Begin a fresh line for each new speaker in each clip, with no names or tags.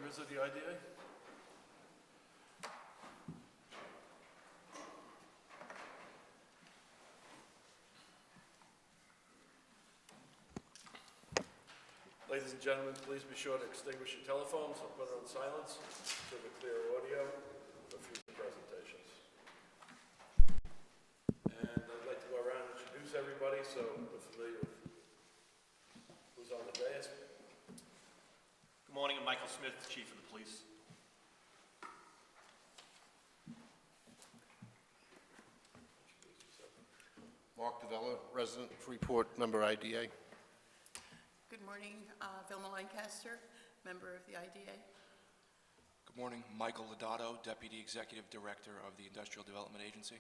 members of the IDA? Ladies and gentlemen, please be sure to extinguish your telephones or put it on silence to the clear audio for future presentations. And I'd like to go around and introduce everybody so we're familiar with who's on the dais.
Good morning, I'm Michael Smith, Chief of the Police.
Mark DeVella, resident, Freeport, member IDA.
Good morning, Vilma Lancaster, member of the IDA.
Good morning, Michael Lodato, Deputy Executive Director of the Industrial Development Agency.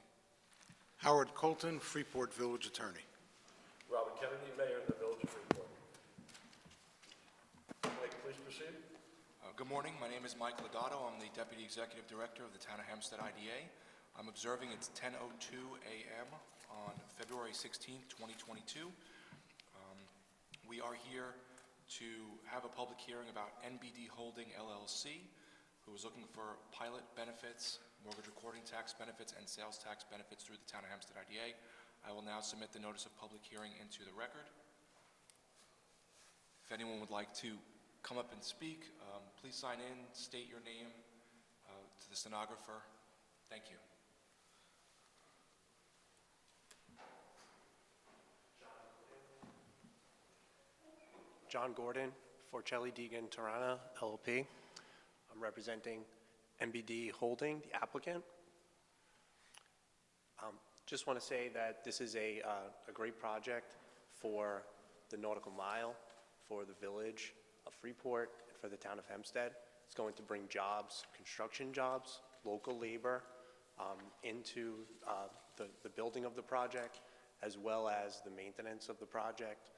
Howard Colton, Freeport Village Attorney.
Robert Kennedy, Mayor of the Village of Freeport. Mike, please proceed.
Good morning, my name is Mike Lodato. I'm the Deputy Executive Director of the Town of Hempstead IDA. I'm observing it's 10:02 a.m. on February 16, 2022. We are here to have a public hearing about NBD Holding LLC, who is looking for pilot benefits, mortgage recording tax benefits, and sales tax benefits through the Town of Hempstead IDA. I will now submit the notice of public hearing into the record. If anyone would like to come up and speak, please sign in, state your name to the stenographer. Thank you.
John Gordon, Forcelli Deegan Tirana, LLP. I'm representing NBD Holding, the applicant. Just want to say that this is a great project for the nautical mile, for the village of Freeport, and for the town of Hempstead. It's going to bring jobs, construction jobs, local labor into the building of the project, as well as the maintenance of the project.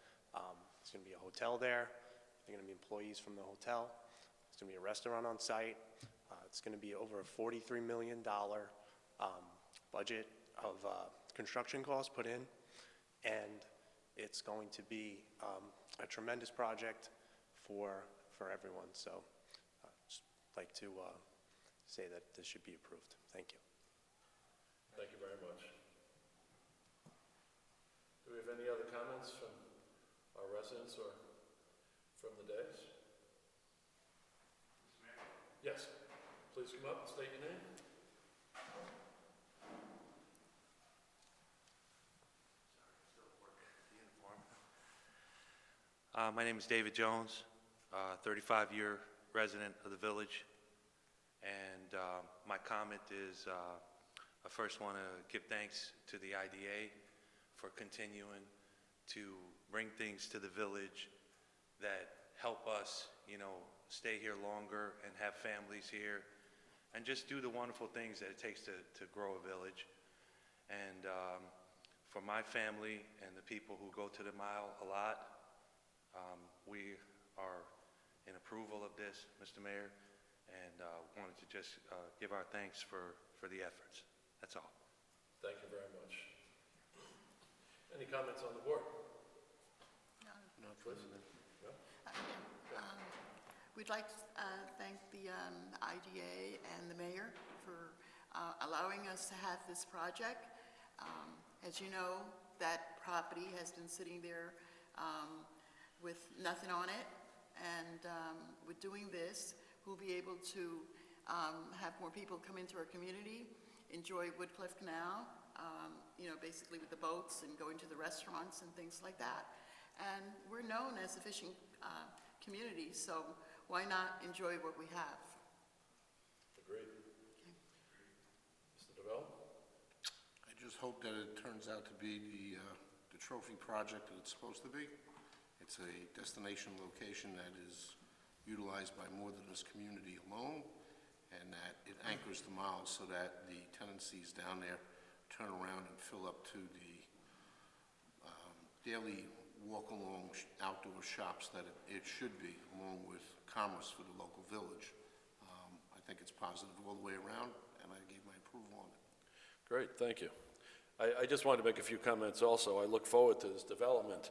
There's going to be a hotel there. There are going to be employees from the hotel. There's going to be a restaurant on site. It's going to be over a $43 million budget of construction costs put in, and it's going to be a tremendous project for everyone. So just like to say that this should be approved. Thank you.
Thank you very much. Do we have any other comments from our residents or from the dais? Yes. Please come up and state your name.
My name is David Jones, 35-year resident of the village, and my comment is I first want to give thanks to the IDA for continuing to bring things to the village that help us, stay here longer and have families here and just do the wonderful things that it takes to grow a village. And for my family and the people who go to the mile a lot, we are in approval of this, Mr. Mayor, and wanted to just give our thanks for the efforts. That's all.
Thank you very much. Any comments on the board?
No.
Please. No?
We'd like to thank the IDA and the mayor for allowing us to have this project. As you know, that property has been sitting there with nothing on it, and with doing this, we'll be able to have more people come into our community, enjoy Woodcliff Canal, basically with the boats and going to the restaurants and things like that. And we're known as a fishing community, so why not enjoy what we have?
Agreed.
Okay.
Mr. DeVelle?
I just hope that it turns out to be the trophy project that it's supposed to be. It's a destination location that is utilized by more than this community alone, and that it anchors the miles so that the tenancies down there turn around and fill up to the daily walk-along outdoor shops that it should be, along with commerce for the local village. I think it's positive all the way around, and I gave my approval on it.
Great, thank you. I just wanted to make a few comments also. I look forward to this development.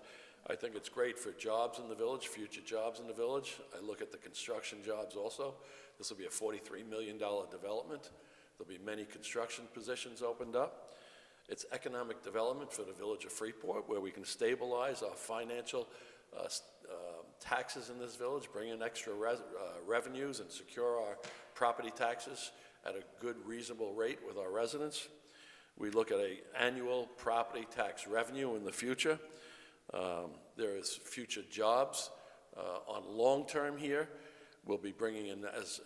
I think it's great for jobs in the village, future jobs in the village. I look at the construction jobs also. This will be a $43 million development. There'll be many construction positions opened up. It's economic development for the village of Freeport, where we can stabilize our financial taxes in this village, bring in extra revenues, and secure our property taxes at a good, reasonable rate with our residents. We look at an annual property tax revenue in the future. There is future jobs on long-term here. We'll be bringing in, as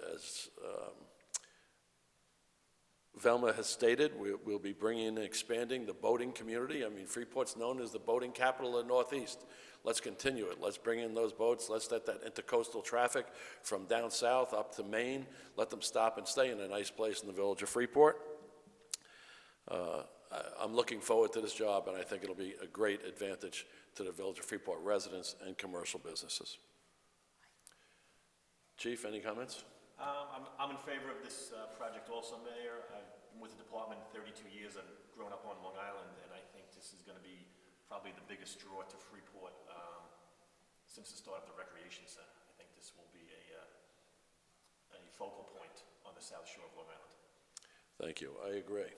Velma has stated, we'll be bringing in and expanding the boating community. I mean, Freeport's known as the boating capital of the Northeast. Let's continue it. Let's bring in those boats. Let's let that intercoastal traffic from down south up to Maine, let them stop and stay in a nice place in the village of Freeport. I'm looking forward to this job, and I think it'll be a great advantage to the village of Freeport residents and commercial businesses. Chief, any comments?
I'm in favor of this project also, Mayor. I've been with the department 32 years. I've grown up on Long Island, and I think this is going to be probably the biggest draw to Freeport since the start of the recreation center. I think this will be a focal point on the south shore of Long Island.
Thank you. I agree.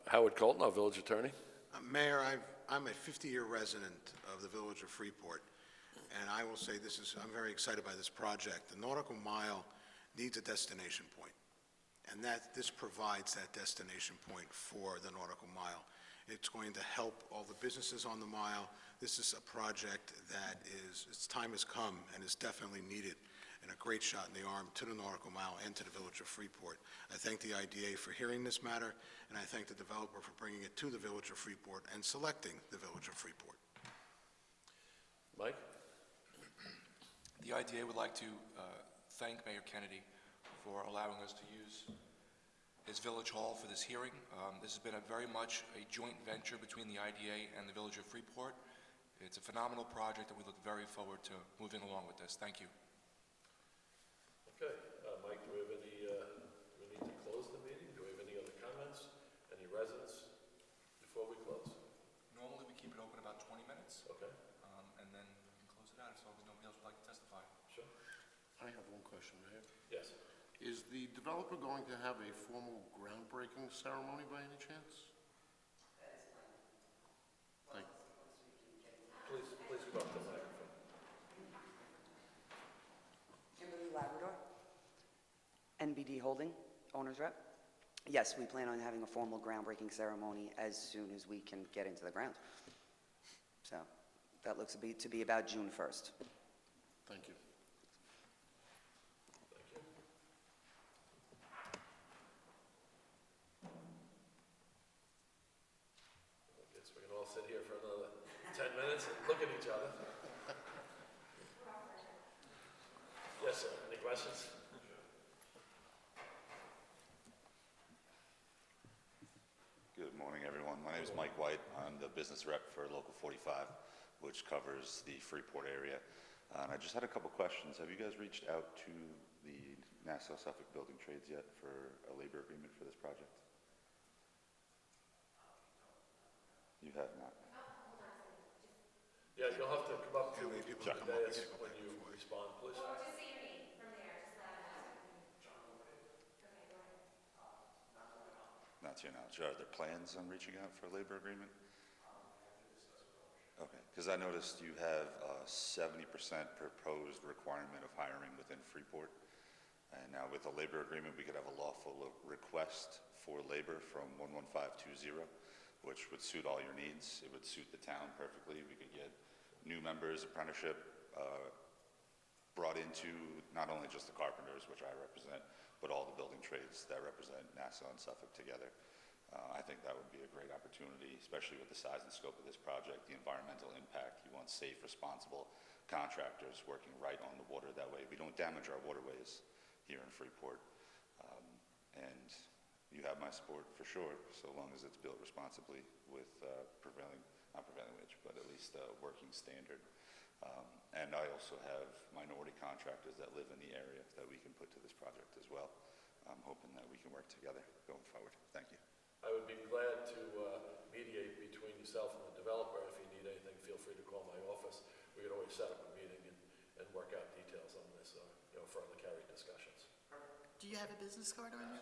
Howard Colton, our village attorney.
Mayor, I'm a 50-year resident of the village of Freeport, and I will say I'm very excited by this project. The nautical mile needs a destination point, and this provides that destination point for the nautical mile. It's going to help all the businesses on the mile. This is a project that its time has come and is definitely needed, and a great shot in the arm to the nautical mile and to the village of Freeport. I thank the IDA for hearing this matter, and I thank the developer for bringing it to the village of Freeport and selecting the village of Freeport.
Mike?
The IDA would like to thank Mayor Kennedy for allowing us to use his village hall for this hearing. This has been very much a joint venture between the IDA and the village of Freeport. It's a phenomenal project, and we look very forward to moving along with this. Thank you.
Okay. Mike, do we have any, do we need to close the meeting? Do we have any other comments? Any residents before we close?
Normally, we keep it open about 20 minutes,
Okay.
and then we can close it out as long as nobody else would like to testify.
Sure.
I have one question, Mayor.
Yes.
Is the developer going to have a formal groundbreaking ceremony by any chance? Thank you.
Please come up to the microphone.
Kimberly Labrador, NBD Holding, owner's rep. Yes, we plan on having a formal groundbreaking ceremony as soon as we can get into the ground. So that looks to be about June 1st.
Thank you.
Thank you. I guess we can all sit here for another 10 minutes and look at each other. Yes, sir. Any questions?
Good morning, everyone. My name is Mike White. I'm the business rep for Local 45, which covers the Freeport area. And I just had a couple questions. Have you guys reached out to the Nassau-Suffolk Building Trades yet for a labor agreement for this project? You have not.
Yeah, you'll have to come up to
Yeah, maybe people
the
come up. We
dais
gotta go
when
back
you
and forth.
respond, please.
Well, just say your name from there, just let them know. Okay, go ahead.
Not to your knowledge. Are there plans on reaching out for a labor agreement? Okay, because I noticed you have a 70% proposed requirement of hiring within Freeport. And now with a labor agreement, we could have a lawful request for labor from 11520, which would suit all your needs. It would suit the town perfectly. We could get new members, apprenticeship, brought into not only just the carpenters, which I represent, but all the building trades that represent Nassau and Suffolk together. I think that would be a great opportunity, especially with the size and scope of this project, the environmental impact. You want safe, responsible contractors working right on the water. That way we don't damage our waterways here in Freeport. And you have my support for sure, so long as it's built responsibly with not prevailing wage, but at least a working standard. And I also have minority contractors that live in the area that we can put to this project as well. I'm hoping that we can work together going forward. Thank you.
I would be glad to mediate between yourself and the developer. If you need anything, feel free to call my office. We could always set up a meeting and work out details on this, further carry discussions.
Do you have a business card on you?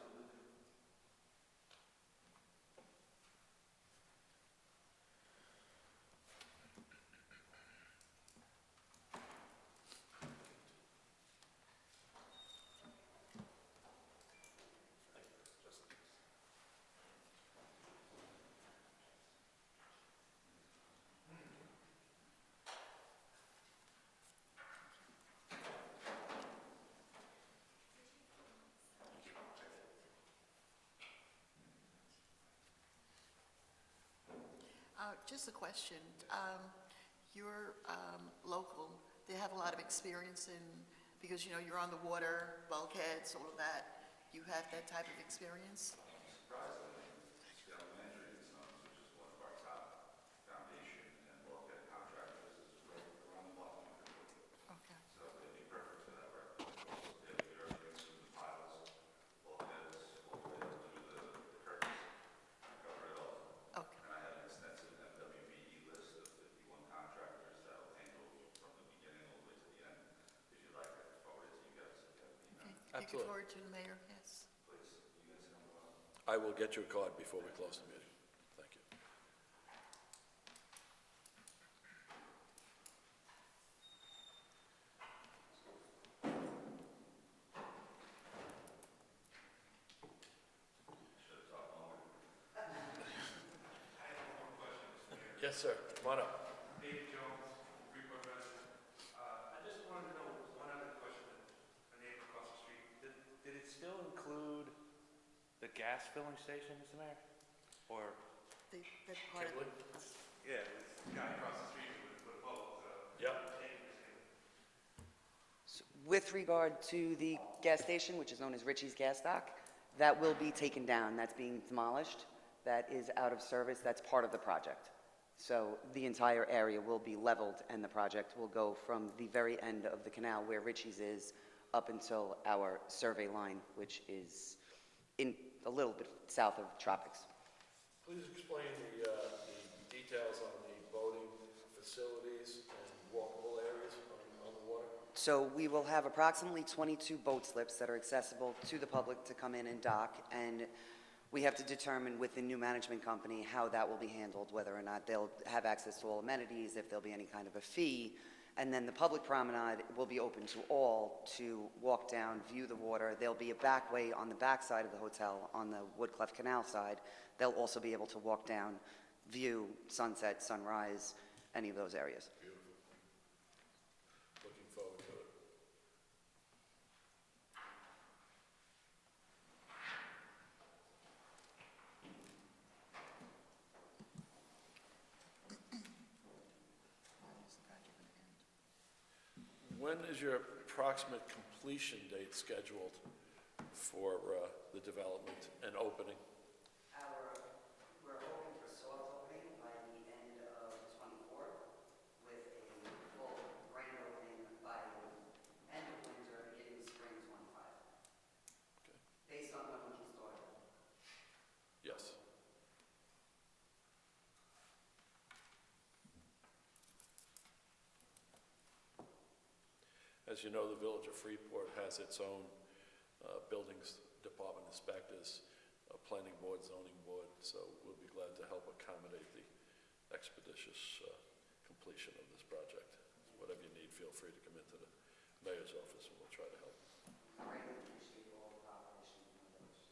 Just a question. You're local. They have a lot of experience in, because, you're on the water, bulkheads, all of that. You have that type of experience?
Surprisingly, Scout Landry and Sons, which is one of our top foundation and bulkhead contractors, is right around the block from Freeport.
Okay.
So they'd be perfect for that work. They have the earthworks from the piles, bulkheads, all the way up to the curtains, cover it all.
Okay.
And I have an extensive MWBE list of 51 contractors that will handle from the beginning all the way to the end. If you'd like, I can forward it to you guys. If you have an email.
Okay. You can
Absolutely.
forward to the mayor, yes.
Please, you guys come along.
I will get you a card before we close the meeting. Thank you. Yes, sir. Come on up.
David Jones, Freeport resident. I just wanted to know one other question, a neighbor across the street. Did it still include the gas filling station, Mr. Mayor? Or,
That part of,
yeah, the guy across the street with a boat,
Yep.
With regard to the gas station, which is known as Richie's Gas Dock, that will be taken down. That's being demolished. That is out of service. That's part of the project. So the entire area will be leveled, and the project will go from the very end of the canal where Richie's is up until our survey line, which is in a little bit south of Tropics.
Please explain the details on the boating facilities and walkable areas on the water.
So we will have approximately 22 boat slips that are accessible to the public to come in and dock, and we have to determine with the new management company how that will be handled, whether or not they'll have access to all amenities, if there'll be any kind of a fee. And then the public promenade will be open to all to walk down, view the water. There'll be a back way on the back side of the hotel, on the Woodcliff Canal side. They'll also be able to walk down, view sunset, sunrise, any of those areas.
Beautiful. Looking forward to it.
when is the project going to end?
When is your approximate completion date scheduled for the development and opening?
We're hoping for soft opening by the end of '24, with a full grand opening by end of winter, beginning of spring '25.
Okay.
Based on when we can start it.
Yes. As you know, the Village of Freeport has its own buildings department inspectors, planning board, zoning board, so we'll be glad to help accommodate the expeditious completion of this project. Whatever you need, feel free to come into the mayor's office and we'll try to help.
I greatly appreciate all the cooperation from the village.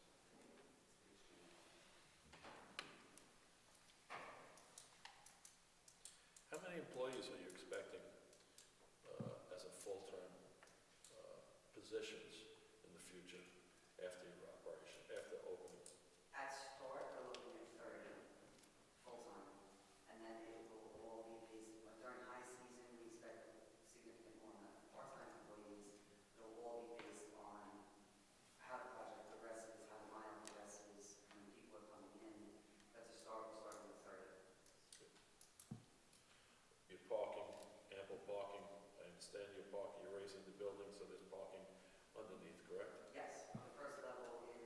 How many employees are you expecting as a full-term positions in the future after your operation, after opening?
At start, we're looking at 30 full-time, and then it will all be based, during high season, we expect significant more amount of part-time employees. It'll all be based on how the project progresses, how the mile progresses, and when people are coming in. But to start, we'll start with 30.
Your parking, ample parking, I understand you're raising the building, so there's parking underneath, correct?
Yes, the first level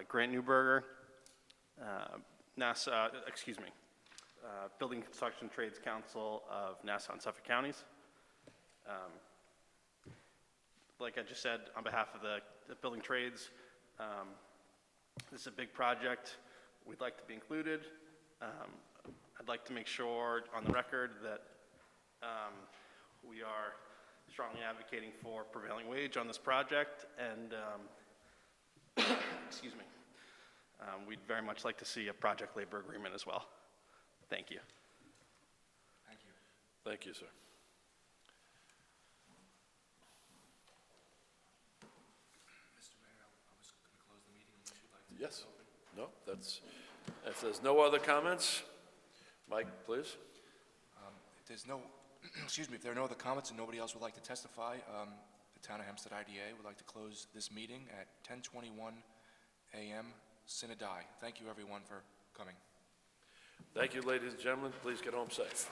Grant Newberger, Building Construction Trades Council of Nassau and Suffolk Counties. Like I just said, on behalf of the building trades, this is a big project. We'd like to be included. I'd like to make sure on the record that we are strongly advocating for prevailing wage on this project, and excuse me, we'd very much like to see a project labor agreement as well. Thank you.
Thank you.
Thank you, sir.
Mr. Mayor, I was going to close the meeting unless you'd like to.
Yes. No, that's, if there's no other comments, Mike, please.
If there's no, excuse me, if there are no other comments and nobody else would like to testify, the Town of Hempstead IDA would like to close this meeting at 10:21 a.m. Sine Die. Thank you, everyone, for coming.
Thank you, ladies and gentlemen. Please get home safe.